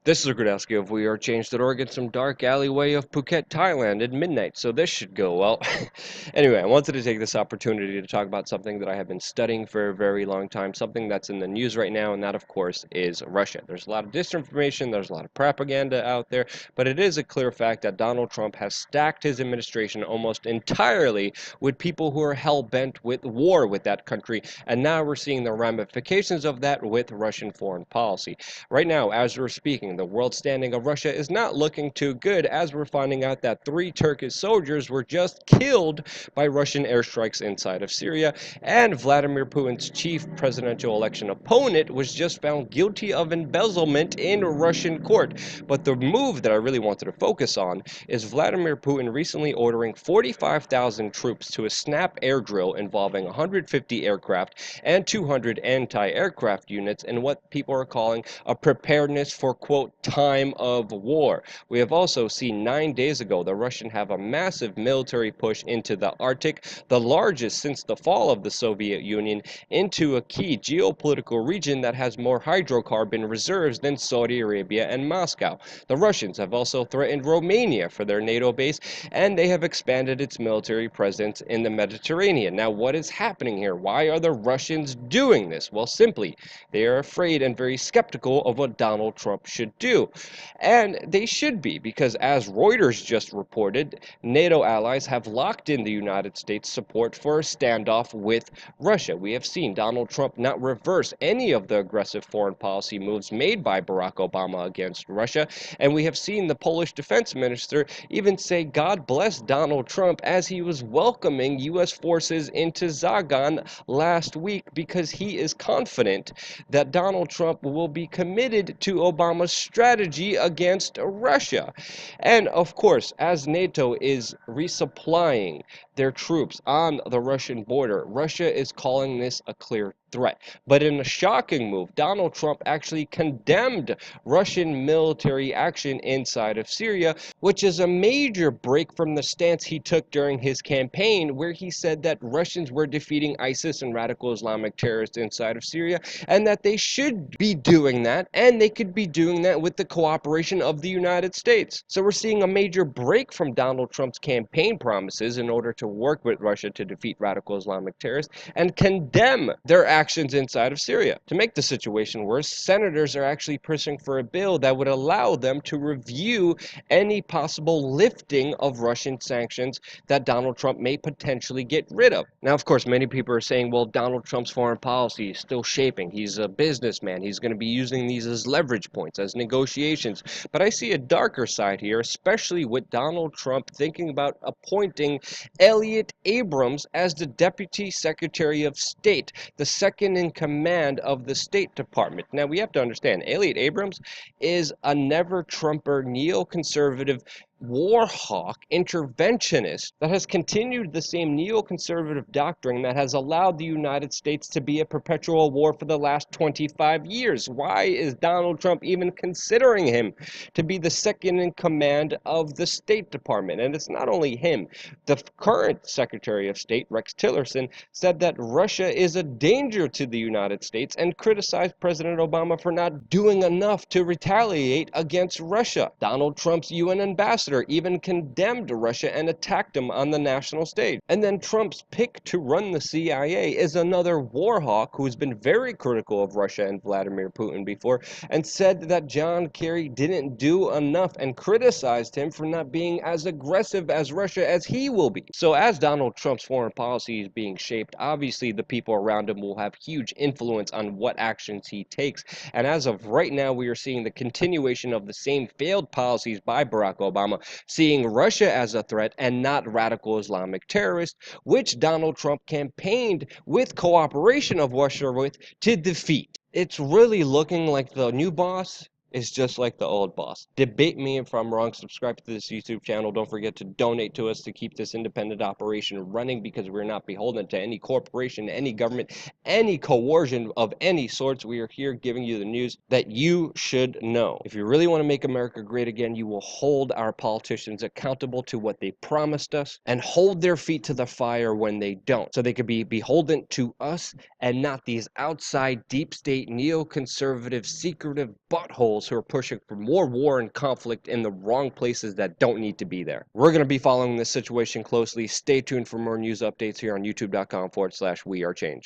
This is a Gradowski of WeAreChange.org in some dark alleyway of Phuket, Thailand at midnight, so this should go well. Anyway, I wanted to take this opportunity to talk about something that I have been studying for a very long time, something that's in the news right now, and that, of course, is Russia. There's a lot of disinformation, there's a lot of propaganda out there, but it is a clear fact that Donald Trump has stacked his administration almost entirely with people who are hell-bent with war with that country, and now we're seeing the ramifications of that with Russian foreign policy. Right now, as we're speaking, the world standing of Russia is not looking too good, as we're finding out that 3 Turkish soldiers were just killed by Russian airstrikes inside of Syria, and Vladimir Putin's chief presidential election opponent was just found guilty of embezzlement in Russian court. But the move that I really wanted to focus on is Vladimir Putin recently ordering 45,000 troops to a snap air drill involving 150 aircraft and 200 anti-aircraft units in what people are calling a preparedness for, quote, time of war. We have also seen 9 days ago the Russians have a massive military push into the Arctic, the largest since the fall of the Soviet Union, into a key geopolitical region that has more hydrocarbon reserves than Saudi Arabia and Moscow. The Russians have also threatened Romania for their NATO base, and they have expanded its military presence in the Mediterranean. Now, what is happening here? Why are the Russians doing this? Well, simply, they are afraid and very skeptical of what Donald Trump should do. And they should be, because as Reuters just reported, NATO allies have locked in the United States' support for a standoff with Russia. We have seen Donald Trump not reverse any of the aggressive foreign policy moves made by Barack Obama against Russia, and we have seen the Polish defense minister even say God bless Donald Trump as he was welcoming U.S. forces into Zagan last week, because he is confident that Donald Trump will be committed to Obama's strategy against Russia. And of course, as NATO is resupplying their troops on the Russian border, Russia is calling this a clear threat. But in a shocking move, Donald Trump actually condemned Russian military action inside of Syria, which is a major break from the stance he took during his campaign, where he said that Russians were defeating ISIS and radical Islamic terrorists inside of Syria, and that they should be doing that, and they could be doing that with the cooperation of the United States. So we're seeing a major break from Donald Trump's campaign promises in order to work with Russia to defeat radical Islamic terrorists and condemn their actions inside of Syria. To make the situation worse, senators are actually pushing for a bill that would allow them to review any possible lifting of Russian sanctions that Donald Trump may potentially get rid of. Now, of course, many people are saying, well, Donald Trump's foreign policy is still shaping. He's a businessman. He's going to be using these as leverage points, as negotiations. But I see a darker side here, especially with Donald Trump thinking about appointing Elliott Abrams as the Deputy Secretary of State, the second in command of the State Department. Now, we have to understand, Elliott Abrams is a never-Trumper neoconservative war hawk interventionist that has continued the same neoconservative doctrine that has allowed the United States to be a perpetual war for the last 25 years. Why is Donald Trump even considering him to be the second in command of the State Department? And it's not only him. The current Secretary of State, Rex Tillerson, said that Russia is a danger to the United States and criticized President Obama for not doing enough to retaliate against Russia. Donald Trump's UN ambassador even condemned Russia and attacked him on the national stage. And then Trump's pick to run the CIA is another war hawk who's been very critical of Russia and Vladimir Putin before, and said that John Kerry didn't do enough and criticized him for not being as aggressive as Russia as he will be. So as Donald Trump's foreign policy is being shaped, obviously the people around him will have huge influence on what actions he takes. And as of right now, we are seeing the continuation of the same failed policies by Barack Obama, seeing Russia as a threat and not radical Islamic terrorists, which Donald Trump campaigned with cooperation of Russia with to defeat. It's really looking like the new boss is just like the old boss. Debate me if I'm wrong. Subscribe to this YouTube channel. Don't forget to donate to us to keep this independent operation running, because we're not beholden to any corporation, any government, any coercion of any sorts. We are here giving you the news that you should know. If you really want to make America great again, you will hold our politicians accountable to what they promised us and hold their feet to the fire when they don't, so they could be beholden to us and not these outside deep state neoconservative secretive buttholes individuals who are pushing for more war and conflict in the wrong places that don't need to be there. We're going to be following this situation closely. Stay tuned for more news updates here on youtube.com/WeAreChange.